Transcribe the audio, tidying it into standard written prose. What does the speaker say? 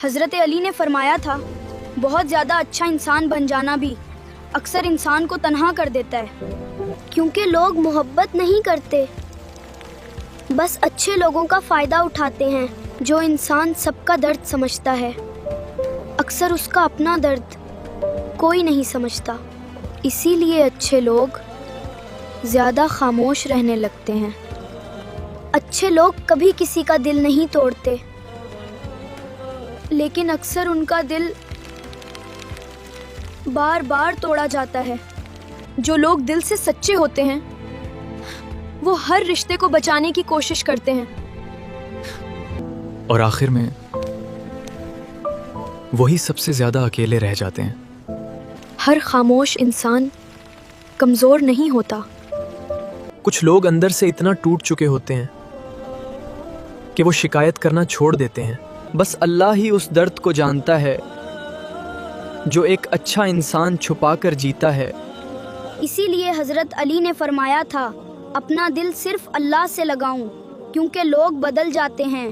حضرت علی نے فرمایا تھا، بہت زیادہ اچھا انسان بن جانا بھی اکثر انسان کو تنہا کر دیتا ہے، کیونکہ لوگ محبت نہیں کرتے، بس اچھے لوگوں کا فائدہ اٹھاتے ہیں۔ جو انسان سب کا درد سمجھتا ہے، اکثر اس کا اپنا درد کوئی نہیں سمجھتا۔ اسی لیے اچھے لوگ زیادہ خاموش رہنے لگتے ہیں۔ اچھے لوگ کبھی کسی کا دل نہیں توڑتے، لیکن اکثر ان کا دل بار بار توڑا جاتا ہے۔ جو لوگ دل سے سچے ہوتے ہیں وہ ہر رشتے کو بچانے کی کوشش کرتے ہیں، اور آخر میں وہی سب سے زیادہ اکیلے رہ جاتے ہیں۔ ہر خاموش انسان کمزور نہیں ہوتا۔ کچھ لوگ اندر سے اتنا ٹوٹ چکے ہوتے ہیں کہ وہ شکایت کرنا چھوڑ دیتے ہیں۔ بس اللہ ہی اس درد کو جانتا ہے جو ایک اچھا انسان چھپا کر جیتا ہے۔ اسی لیے حضرت علی نے فرمایا تھا، اپنا دل صرف اللہ سے لگاؤں، کیونکہ لوگ بدل جاتے ہیں